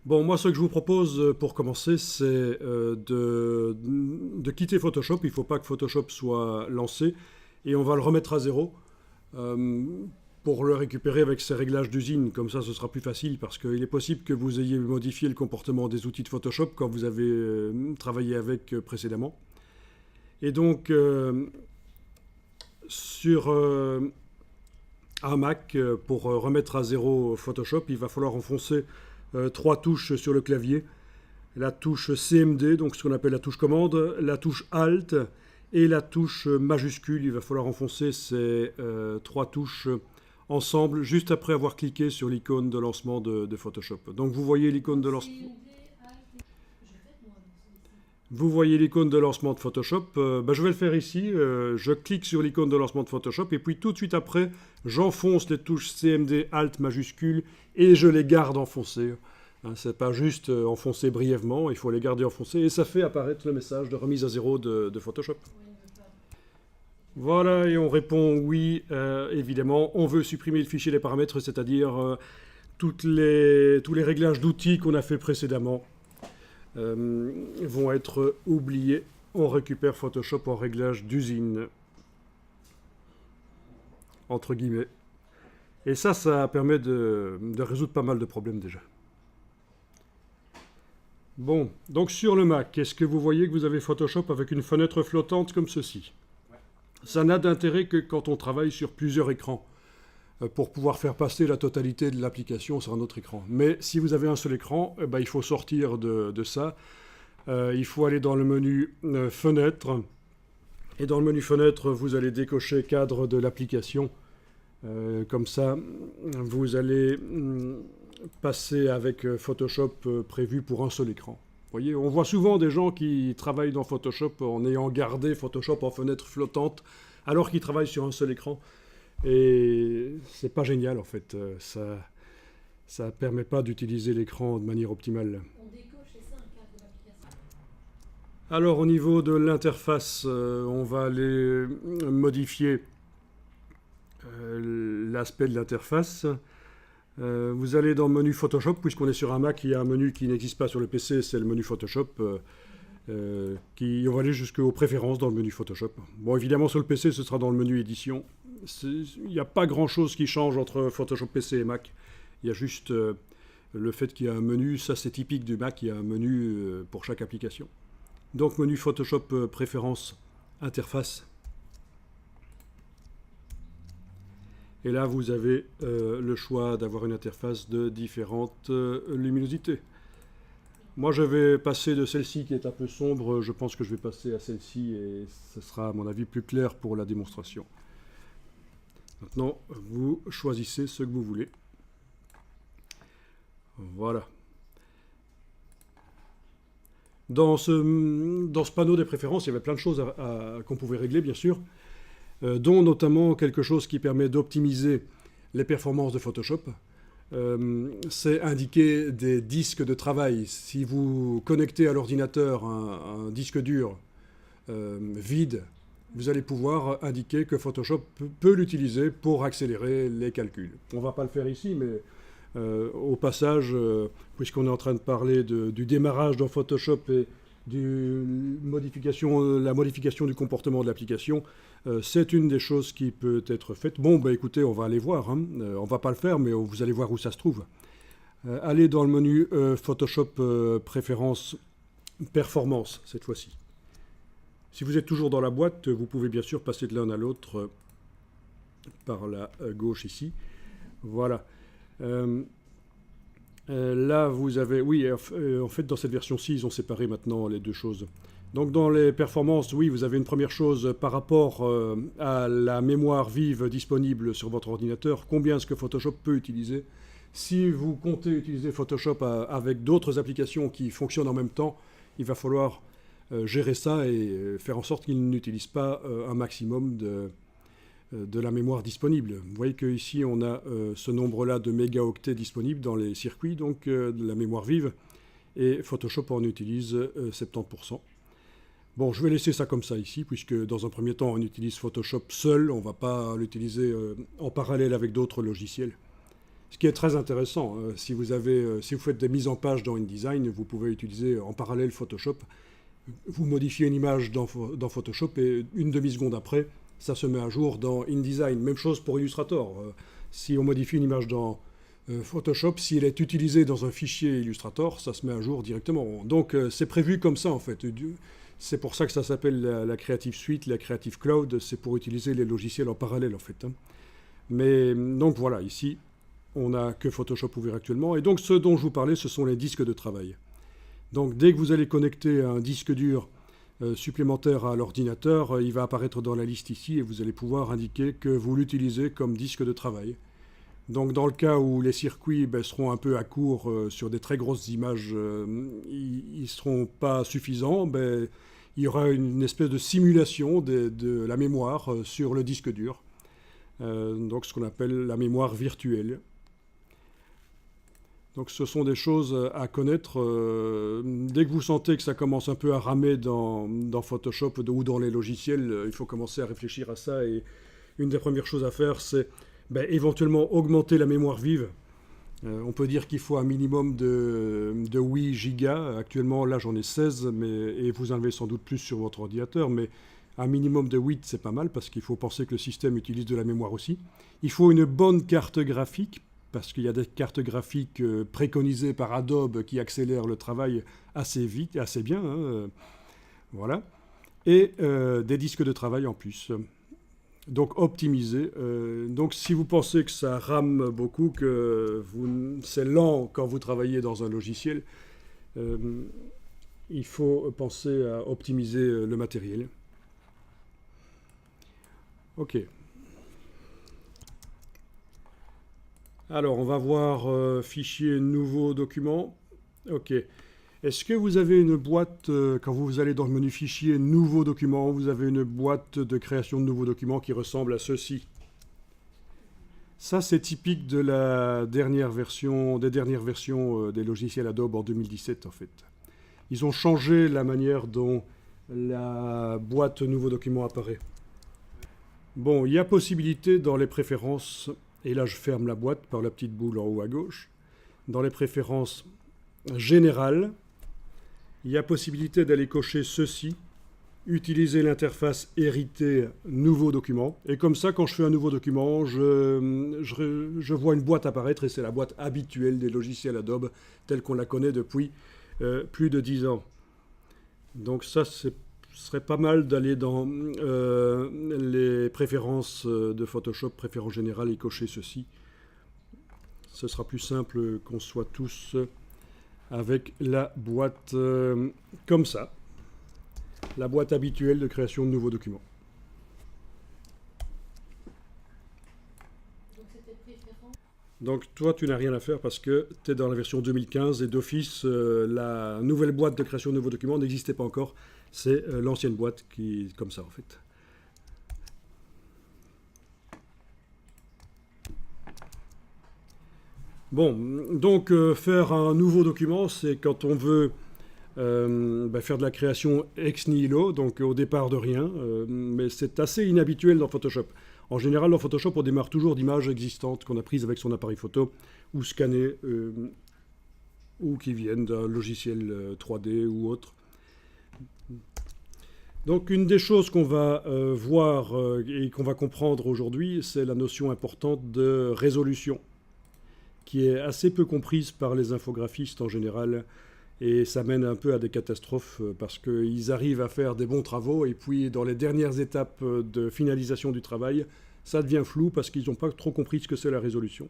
Bon, moi, ce que je vous propose pour commencer, c'est de quitter Photoshop. Il ne faut pas que Photoshop soit lancé et on va le remettre à zéro euh, pour le récupérer avec ses réglages d'usine. Comme ça, ce sera plus facile parce qu'il est possible que vous ayez modifié le comportement des outils de Photoshop quand vous avez travaillé avec précédemment. Et donc, sur un Mac, pour remettre à zéro Photoshop, il va falloir enfoncer trois touches sur le clavier. La touche CMD, donc ce qu'on appelle la touche commande, la touche Alt et la touche majuscule. Il va falloir enfoncer ces trois touches ensemble juste après avoir cliqué sur l'icône de lancement de Photoshop. Donc vous voyez l'icône de lancement. Vous voyez l'icône de lancement de Photoshop. Je vais le faire ici. Je clique sur l'icône de lancement de Photoshop et puis tout de suite après, j'enfonce les touches CMD, Alt, majuscule et je les garde enfoncées. Hein, c'est pas juste enfoncer brièvement, il faut les garder enfoncées et ça fait apparaître le message de remise à zéro de Photoshop. Voilà, et on répond oui, évidemment. On veut supprimer le fichier des paramètres, c'est-à-dire tous les réglages d'outils qu'on a fait précédemment. Vont être oubliés. On récupère Photoshop en réglage d'usine, entre guillemets. Et ça permet de résoudre pas mal de problèmes déjà. Bon, donc sur le Mac, est-ce que vous voyez que vous avez Photoshop avec une fenêtre flottante comme ceci? Ça n'a d'intérêt que quand on travaille sur plusieurs écrans, pour pouvoir faire passer la totalité de l'application sur un autre écran. Mais si vous avez un seul écran, il faut sortir de ça. Il faut aller dans le menu Fenêtre. Et dans le menu Fenêtre, vous allez décocher cadre de l'application. Comme ça, vous allez passer avec Photoshop prévu pour un seul écran. Vous voyez, on voit souvent des gens qui travaillent dans Photoshop en ayant gardé Photoshop en fenêtre flottante alors qu'ils travaillent sur un seul écran. Et c'est pas génial en fait. Ça permet pas d'utiliser l'écran de manière optimale. On décoche, c'est ça un cadre de l'application. Alors au niveau de l'interface, on va aller modifier l'aspect de l'interface. Vous allez dans le menu Photoshop, puisqu'on est sur un Mac, il y a un menu qui n'existe pas sur le PC, c'est le menu Photoshop. On va aller jusqu'aux préférences dans le menu Photoshop. Bon, évidemment, sur le PC, ce sera dans le menu édition. Il n'y a pas grand-chose qui change entre Photoshop PC et Mac. Il y a juste le fait qu'il y a un menu. Ça, c'est typique du Mac. Il y a un menu pour chaque application. Donc, menu Photoshop préférences, interface. Et là, vous avez le choix d'avoir une interface de différentes luminosités. Moi, je vais passer de celle-ci qui est un peu sombre. Je pense que je vais passer à celle-ci et ce sera, à mon avis, plus clair pour la démonstration. Maintenant, vous choisissez ce que vous voulez. Voilà. Dans ce panneau des préférences, il y avait plein de choses qu'on pouvait régler, bien sûr, dont notamment quelque chose qui permet d'optimiser les performances de Photoshop. C'est indiquer des disques de travail. Si vous connectez à l'ordinateur un disque dur vide, vous allez pouvoir indiquer que Photoshop peut l'utiliser pour accélérer les calculs. On ne va pas le faire ici, mais au passage, puisqu'on est en train de parler du démarrage dans Photoshop et la modification du comportement de l'application, c'est une des choses qui peut être faite. Bon, écoutez, on va aller voir. On ne va pas le faire, mais vous allez voir où ça se trouve. Allez dans le menu Photoshop préférences performance, cette fois-ci. Si vous êtes toujours dans la boîte, vous pouvez bien sûr passer de l'un à l'autre par la gauche ici. Voilà. Là, vous avez... Oui, en fait, dans cette version-ci, ils ont séparé maintenant les deux choses. Donc, dans les performances, oui, vous avez une première chose par rapport à la mémoire vive disponible sur votre ordinateur. Combien est-ce que Photoshop peut utiliser? Si vous comptez utiliser Photoshop avec d'autres applications qui fonctionnent en même temps, il va falloir gérer ça et faire en sorte qu'il n'utilise pas un maximum de la mémoire disponible. Vous voyez qu'ici, on a ce nombre-là de mégaoctets disponibles dans les circuits, donc de la mémoire vive, et Photoshop en utilise 70%. Bon, je vais laisser ça comme ça ici, puisque dans un premier temps, on utilise Photoshop seul, on ne va pas l'utiliser en parallèle avec d'autres logiciels. Ce qui est très intéressant, si vous faites des mises en page dans InDesign, vous pouvez utiliser en parallèle Photoshop. Vous modifiez une image dans Photoshop et une demi-seconde après, ça se met à jour dans InDesign. Même chose pour Illustrator. Si on modifie une image dans Photoshop, si elle est utilisée dans un fichier Illustrator, ça se met à jour directement. Donc c'est prévu comme ça en fait. C'est pour ça que ça s'appelle la Creative Suite, la Creative Cloud, c'est pour utiliser les logiciels en parallèle en fait. Mais donc voilà, ici, on n'a que Photoshop ouvert actuellement. Et donc ce dont je vous parlais, ce sont les disques de travail. Donc dès que vous allez connecter un disque dur supplémentaire à l'ordinateur, il va apparaître dans la liste ici et vous allez pouvoir indiquer que vous l'utilisez comme disque de travail. Donc dans le cas où les circuits seront un peu à court sur des très grosses images, ils ne seront pas suffisants, il y aura une espèce de simulation de la mémoire sur le disque dur. Donc ce qu'on appelle la mémoire virtuelle. Donc ce sont des choses à connaître. Dès que vous sentez que ça commence un peu à ramer dans Photoshop ou dans les logiciels, il faut commencer à réfléchir à ça. Et une des premières choses à faire, c'est éventuellement augmenter la mémoire vive. On peut dire qu'il faut un minimum de 8 gigas. Actuellement, là, j'en ai 16, et vous en avez sans doute plus sur votre ordinateur. Mais un minimum de 8, c'est pas mal, parce qu'il faut penser que le système utilise de la mémoire aussi. Il faut une bonne carte graphique, parce qu'il y a des cartes graphiques préconisées par Adobe qui accélèrent le travail assez vite, assez bien. Voilà. Et des disques de travail en plus. Donc optimisé. Donc si vous pensez que ça rame beaucoup, que c'est lent quand vous travaillez dans un logiciel, il faut penser à optimiser le matériel. Ok. Alors on va voir fichier nouveau document. Ok. Est-ce que vous avez une boîte, quand vous allez dans le menu fichier nouveau document, vous avez une boîte de création de nouveaux documents qui ressemble à ceci? Ça, c'est typique de des dernières versions des logiciels Adobe en 2017, en fait. Ils ont changé la manière dont la boîte nouveau document apparaît. Bon, il y a possibilité dans les préférences, et là je ferme la boîte par la petite boule en haut à gauche, dans les préférences générales, il y a possibilité d'aller cocher ceci, utiliser l'interface héritée nouveau document. Et comme ça, quand je fais un nouveau document, je vois une boîte apparaître et c'est la boîte habituelle des logiciels Adobe telle qu'on la connaît depuis plus de 10 ans. Donc ça, ce serait pas mal d'aller dans les préférences de Photoshop, préférences générales et cocher ceci. Ce sera plus simple qu'on soit tous avec la boîte comme ça, la boîte habituelle de création de nouveaux documents. Donc c'était préférence. Donc toi, tu n'as rien à faire parce que tu es dans la version 2015 et d'office, la nouvelle boîte de création de nouveaux documents n'existait pas encore. C'est l'ancienne boîte qui est comme ça en fait. Bon, donc faire un nouveau document, c'est quand on veut faire de la création ex nihilo, donc au départ de rien, mais c'est assez inhabituel dans Photoshop. En général, dans Photoshop, on démarre toujours d'images existantes qu'on a prises avec son appareil photo ou scannées ou qui viennent d'un logiciel 3D ou autre. Donc une des choses qu'on va voir et qu'on va comprendre aujourd'hui, c'est la notion importante de résolution, qui est assez peu comprise par les infographistes en général, et ça mène un peu à des catastrophes parce qu'ils arrivent à faire des bons travaux, et puis dans les dernières étapes de finalisation du travail, ça devient flou parce qu'ils n'ont pas trop compris ce que c'est la résolution.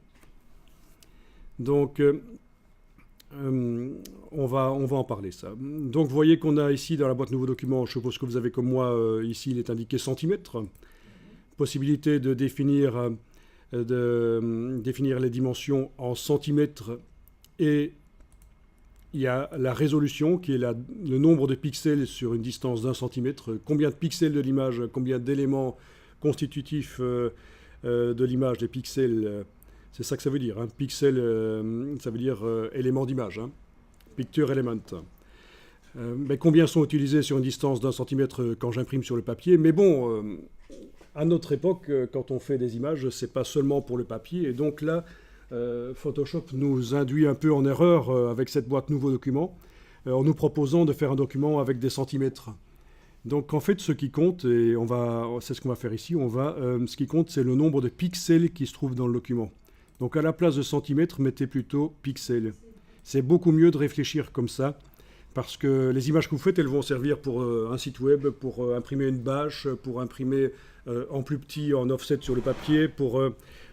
Donc on va en parler ça. Donc vous voyez qu'on a ici dans la boîte nouveau document, je suppose que vous avez comme moi, ici il est indiqué centimètres, possibilité de définir les dimensions en centimètres, et il y a la résolution qui est le nombre de pixels sur une distance d'1 centimètre, combien de pixels de l'image, combien d'éléments constitutifs de l'image, des pixels, c'est ça que ça veut dire, hein. Pixel, ça veut dire élément d'image, hein. Picture element. Mais combien sont utilisés sur une distance d'1 centimètre quand j'imprime sur le papier, mais bon... à notre époque, quand on fait des images, c'est pas seulement pour le papier. Et donc là, Photoshop nous induit un peu en erreur avec cette boîte nouveau document, en nous proposant de faire un document avec des centimètres. Donc en fait, ce qui compte, et c'est ce qu'on va faire ici, ce qui compte, c'est le nombre de pixels qui se trouvent dans le document. Donc à la place de centimètres, mettez plutôt pixels. C'est beaucoup mieux de réfléchir comme ça, parce que les images que vous faites, elles vont servir pour un site web, pour imprimer une bâche, pour imprimer en plus petit, en offset sur le papier, pour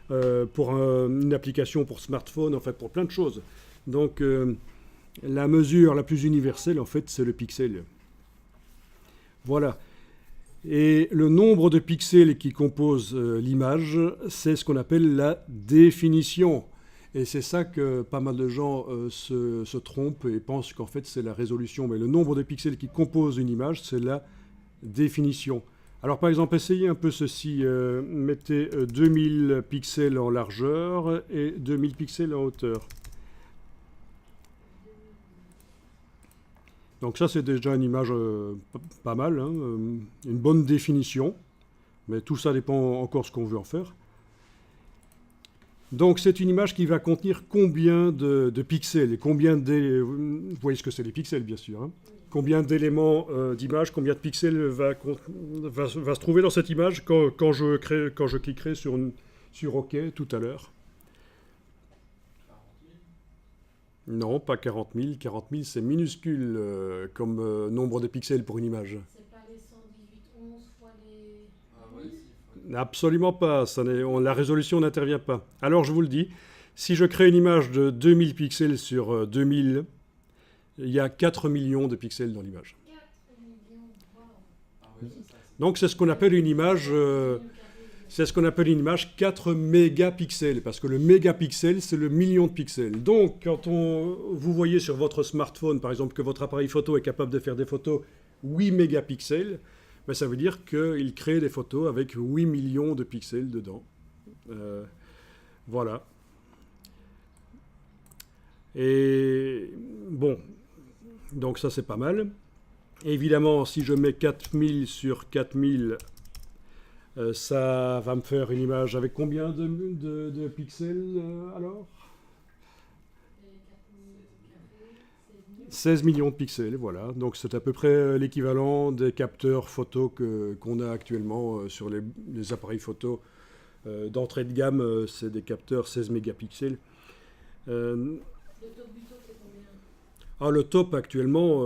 une application pour smartphone, en fait, pour plein de choses. Donc la mesure la plus universelle, en fait, c'est le pixel. Voilà. Et le nombre de pixels qui composent l'image, c'est ce qu'on appelle la définition. Et c'est ça que pas mal de gens se trompent et pensent qu'en fait c'est la résolution. Mais le nombre de pixels qui composent une image, c'est la définition. Alors par exemple, essayez un peu ceci. Mettez 2000 pixels en largeur et 2000 pixels en hauteur. Donc ça, c'est déjà une image pas mal, hein, une bonne définition. Mais tout ça dépend encore ce qu'on veut en faire. Donc c'est une image qui va contenir combien de pixels et combien vous voyez ce que c'est les pixels, bien sûr. Hein. Combien d'éléments d'image, combien de pixels va se trouver dans cette image quand je cliquerai sur OK tout à l'heure. Non, pas 40 000. 40 000, c'est minuscule comme nombre de pixels pour une image. C'est pas les 118, 11 fois les... Absolument pas. La résolution n'intervient pas. Alors, je vous le dis, si je crée une image de 2000 pixels sur 2000, il y a 4 millions de pixels dans l'image. 4 millions, wow. Donc, c'est ce qu'on appelle une image... C'est ce qu'on appelle une image 4 mégapixels, parce que le mégapixel, c'est le million de pixels. Donc, quand vous voyez sur votre smartphone, par exemple, que votre appareil photo est capable de faire des photos 8 mégapixels, ben, ça veut dire qu'il crée des photos avec 8 millions de pixels dedans. Voilà. Et bon, donc ça, c'est pas mal. Et évidemment, si je mets 4000 sur 4000... ça va me faire une image avec combien de pixels alors 16 millions de pixels, voilà. Donc c'est à peu près l'équivalent des capteurs photo qu'on a actuellement sur les appareils photo d'entrée de gamme. C'est des capteurs 16 mégapixels. Le top du top, c'est combien? Le top actuellement,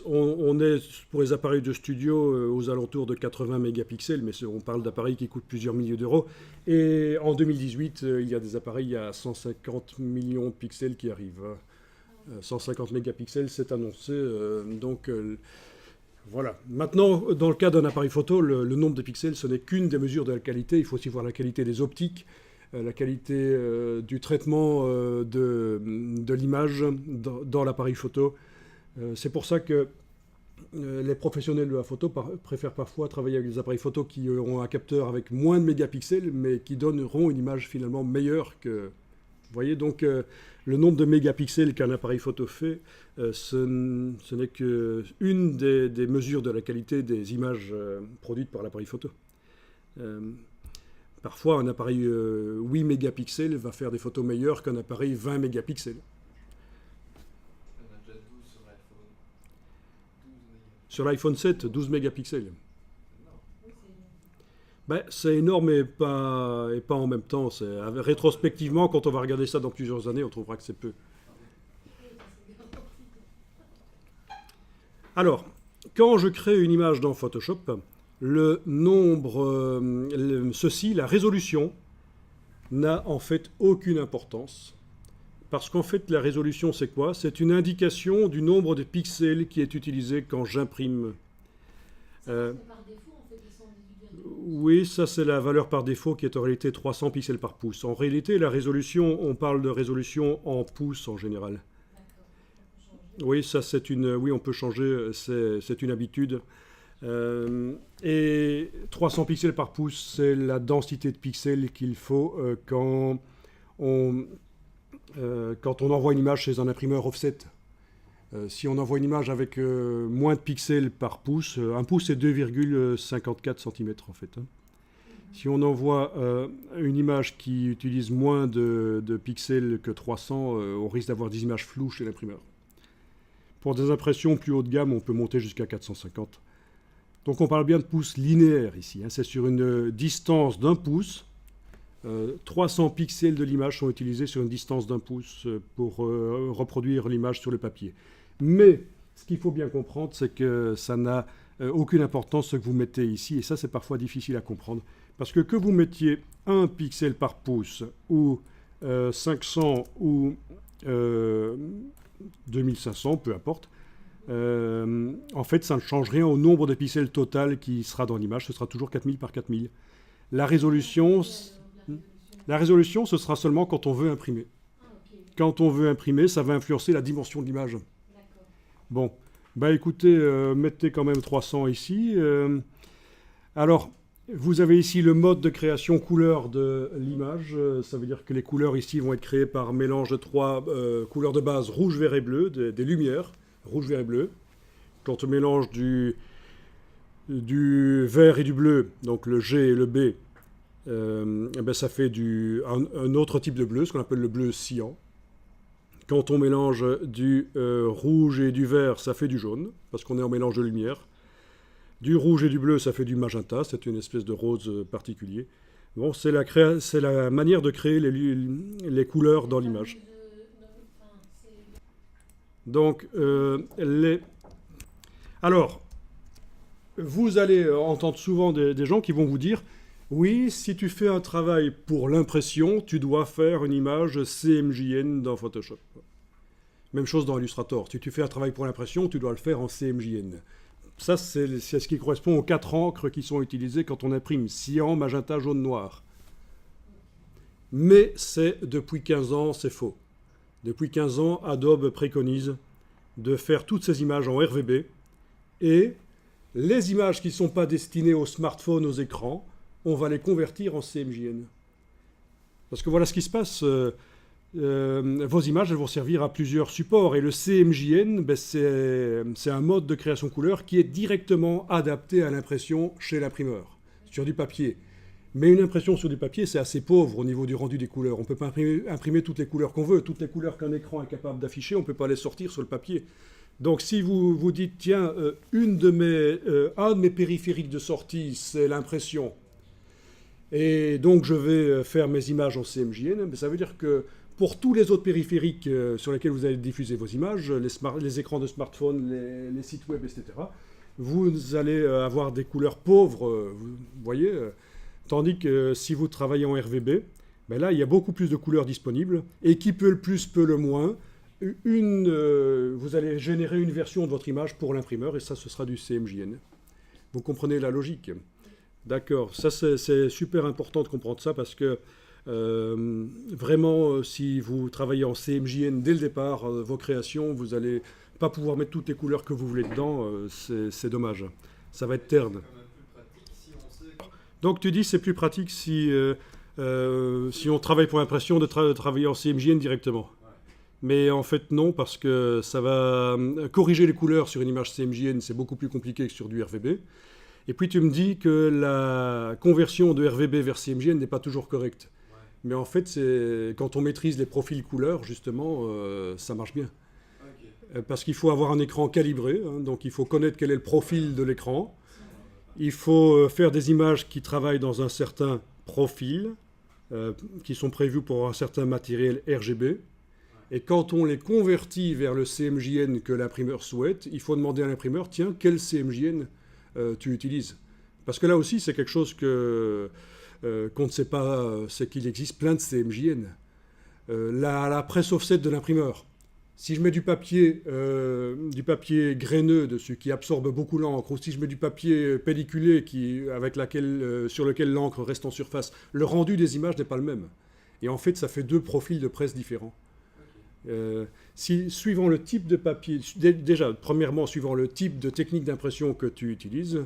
on est pour les appareils de studio aux alentours de 80 mégapixels, mais on parle d'appareils qui coûtent plusieurs milliers d'euros. Et en 2018, il y a des appareils à 150 millions de pixels qui arrivent. 150 mégapixels, c'est annoncé. Voilà. Maintenant, dans le cas d'un appareil photo, le nombre de pixels, ce n'est qu'une des mesures de la qualité. Il faut aussi voir la qualité des optiques. La qualité du traitement de l'image dans l'appareil photo. C'est pour ça que les professionnels de la photo préfèrent parfois travailler avec des appareils photo qui auront un capteur avec moins de mégapixels, mais qui donneront une image finalement meilleure que... Vous voyez, donc le nombre de mégapixels qu'un appareil photo fait, ce n'est qu'une des mesures de la qualité des images produites par l'appareil photo. Parfois, un appareil 8 mégapixels va faire des photos meilleures qu'un appareil 20 mégapixels. On a déjà 12 sur l'iPhone. 12 Sur l'iPhone 7, 12 mégapixels. Oui, Ben, c'est énorme et pas en même temps. Rétrospectivement, quand on va regarder ça dans plusieurs années, on trouvera que c'est peu. Alors, quand je crée une image dans Photoshop, le nombre, la résolution, n'a en fait aucune importance. Parce qu'en fait, la résolution, c'est quoi? C'est une indication du nombre de pixels qui est utilisé quand j'imprime. c'est par défaut, on fait des 118,12. Oui, ça c'est la valeur par défaut qui est en réalité 300 pixels par pouce. En réalité, la résolution, on parle de résolution en pouces en général. D'accord, on peut changer. Oui, ça oui, on peut changer, c'est une habitude. Et 300 pixels par pouce, c'est la densité de pixels qu'il faut quand on envoie une image chez un imprimeur offset. Si on envoie une image avec moins de pixels par pouce, un pouce c'est 2,54 cm en fait. Hein. Si on envoie une image qui utilise moins de pixels que 300, on risque d'avoir des images floues chez l'imprimeur. Pour des impressions plus haut de gamme, on peut monter jusqu'à 450. Donc on parle bien de pouces linéaires ici. C'est sur une distance d'1 pouce. 300 pixels de l'image sont utilisés sur une distance d'1 pouce pour reproduire l'image sur le papier. Mais ce qu'il faut bien comprendre, c'est que ça n'a aucune importance ce que vous mettez ici. Et ça, c'est parfois difficile à comprendre. Parce que vous mettiez 1 pixel par pouce ou 500 ou 2500, peu importe, en fait, ça ne change rien au nombre de pixels total qui sera dans l'image. Ce sera toujours 4000 par 4000. La résolution, ce sera seulement quand on veut imprimer. Quand on veut imprimer, ça va influencer la dimension de l'image. Bon, bah écoutez, mettez quand même 300 ici. Alors, vous avez ici le mode de création couleur de l'image. Ça veut dire que les couleurs ici vont être créées par mélange de 3 couleurs de base, rouge, vert et bleu, des lumières, rouge, vert et bleu. Quand on mélange du vert et du bleu, donc le G et le B, ben ça fait un autre type de bleu, ce qu'on appelle le bleu cyan. Quand on mélange du rouge et du vert, ça fait du jaune, parce qu'on est en mélange de lumière. Du rouge et du bleu, ça fait du magenta, c'est une espèce de rose particulier. Bon, c'est la manière de créer les couleurs dans l'image. Donc, alors, vous allez entendre souvent des gens qui vont vous dire « Oui, si tu fais un travail pour l'impression, tu dois faire une image CMJN dans Photoshop. » Même chose dans Illustrator. Si tu fais un travail pour l'impression, tu dois le faire en CMJN. Ça, c'est ce qui correspond aux 4 encres qui sont utilisées quand on imprime. Cyan, magenta, jaune, noir. Mais depuis 15 ans, c'est faux. Depuis 15 ans, Adobe préconise de faire toutes ces images en RVB. Et les images qui ne sont pas destinées aux smartphones, aux écrans, on va les convertir en CMJN. Parce que voilà ce qui se passe. Vos images, elles vont servir à plusieurs supports. Et le CMJN, ben, c'est un mode de création couleur qui est directement adapté à l'impression chez l'imprimeur, sur du papier. Mais une impression sur du papier, c'est assez pauvre au niveau du rendu des couleurs. On ne peut pas imprimer toutes les couleurs qu'on veut. Toutes les couleurs qu'un écran est capable d'afficher, on ne peut pas les sortir sur le papier. Donc si vous vous dites, tiens, un de mes périphériques de sortie, c'est l'impression, et donc je vais faire mes images en CMJN, ben, ça veut dire que pour tous les autres périphériques sur lesquels vous allez diffuser vos images, les écrans de smartphone, les sites web, etc., vous allez avoir des couleurs pauvres, vous voyez. Tandis que si vous travaillez en RVB, ben là, il y a beaucoup plus de couleurs disponibles. Et qui peut le plus, peut le moins. Vous allez générer une version de votre image pour l'imprimeur, et ça, ce sera du CMJN. Vous comprenez la logique? D'accord. Ça, c'est super important de comprendre ça, parce que vraiment, si vous travaillez en CMJN dès le départ, vos créations, vous n'allez pas pouvoir mettre toutes les couleurs que vous voulez dedans. C'est dommage. Ça va être terne. Donc tu dis c'est plus pratique si on travaille pour l'impression de travailler en CMJN directement. Mais en fait non, parce que ça va corriger les couleurs sur une image CMJN, c'est beaucoup plus compliqué que sur du RVB. Et puis tu me dis que la conversion de RVB vers CMJN n'est pas toujours correcte. Mais en fait, quand on maîtrise les profils couleurs, justement, ça marche bien. Parce qu'il faut avoir un écran calibré, hein, donc il faut connaître quel est le profil de l'écran. Il faut faire des images qui travaillent dans un certain profil, qui sont prévues pour un certain matériel RGB. Et quand on les convertit vers le CMJN que l'imprimeur souhaite, il faut demander à l'imprimeur, tiens, quel CMJN tu utilises? Parce que là aussi, c'est quelque chose qu'on ne sait pas, c'est qu'il existe plein de CMJN. La presse offset de l'imprimeur. Si je mets du papier graineux dessus, qui absorbe beaucoup l'encre, ou si je mets du papier pelliculé sur lequel l'encre reste en surface, le rendu des images n'est pas le même. Et en fait, ça fait 2 profils de presse différents. Suivant le type de papier, déjà, premièrement, suivant le type de technique d'impression que tu utilises,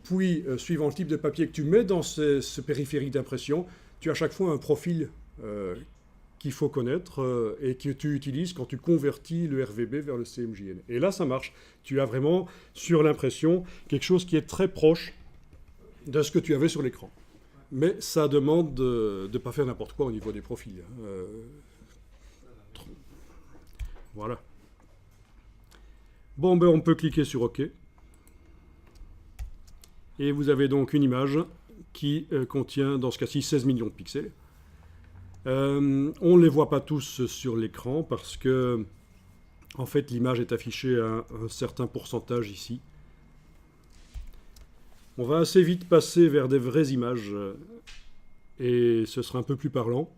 puis suivant le type de papier que tu mets dans ce périphérique d'impression, tu as à chaque fois un profil qu'il faut connaître et que tu utilises quand tu convertis le RVB vers le CMJN. Et là, ça marche. Tu as vraiment, sur l'impression, quelque chose qui est très proche de ce que tu avais sur l'écran. Mais ça demande de ne pas faire n'importe quoi au niveau des profils. Voilà. Bon, ben on peut cliquer sur OK. Et vous avez donc une image qui contient, dans ce cas-ci, 16 millions de pixels. On ne les voit pas tous sur l'écran parce que, en fait, l'image est affichée à un certain pourcentage ici. On va assez vite passer vers des vraies images et ce sera un peu plus parlant.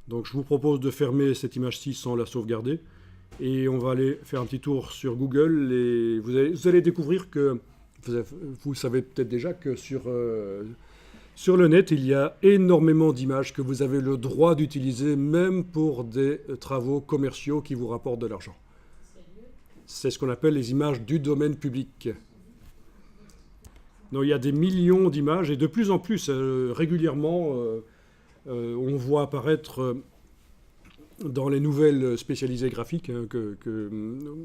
Donc je vous propose de fermer cette image-ci sans la sauvegarder. Et on va aller faire un petit tour sur Google et vous allez découvrir que, vous savez peut-être déjà que sur le net, il y a énormément d'images que vous avez le droit d'utiliser, même pour des travaux commerciaux qui vous rapportent de l'argent. C'est ce qu'on appelle les images du domaine public. Donc il y a des millions d'images et de plus en plus, régulièrement, on voit apparaître dans les nouvelles spécialisées graphiques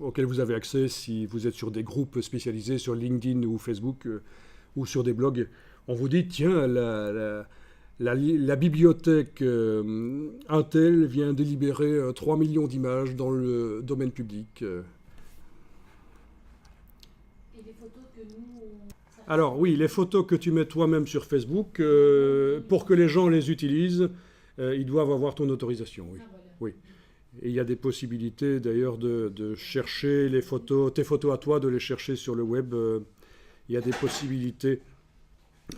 auxquelles vous avez accès si vous êtes sur des groupes spécialisés sur LinkedIn ou Facebook ou sur des blogs. On vous dit, tiens, la bibliothèque Intel vient de libérer 3 millions d'images dans le domaine public. Et les photos que nous... Alors oui, les photos que tu mets toi-même sur Facebook, pour que les gens les utilisent, ils doivent avoir ton autorisation, oui. Ah, voilà. Oui. Et il y a des possibilités d'ailleurs de chercher les photos, tes photos à toi, de les chercher sur le web. Il y a des possibilités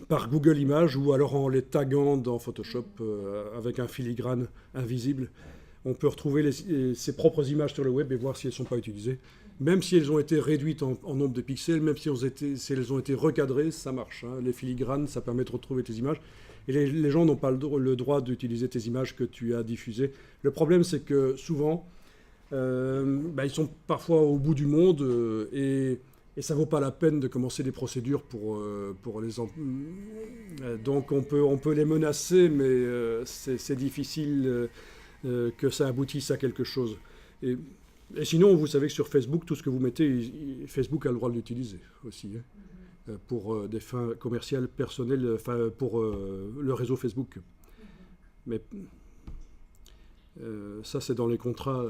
par Google Images ou alors en les taguant dans Photoshop avec un filigrane invisible. On peut retrouver ses propres images sur le web et voir si elles ne sont pas utilisées. Même si elles ont été réduites en nombre de pixels, même si elles ont été recadrées, ça marche. Hein. Les filigranes, ça permet de retrouver tes images. Et les gens n'ont pas le droit d'utiliser tes images que tu as diffusées. Le problème, c'est que souvent, ils sont parfois au bout du monde et ça ne vaut pas la peine de commencer des procédures pour les... Donc on peut les menacer, mais c'est difficile que ça aboutisse à quelque chose. Et sinon, vous savez que sur Facebook, tout ce que vous mettez, Facebook a le droit de l'utiliser aussi. Hein. Pour des fins commerciales personnelles, pour le réseau Facebook. Mais ça, c'est dans les contrats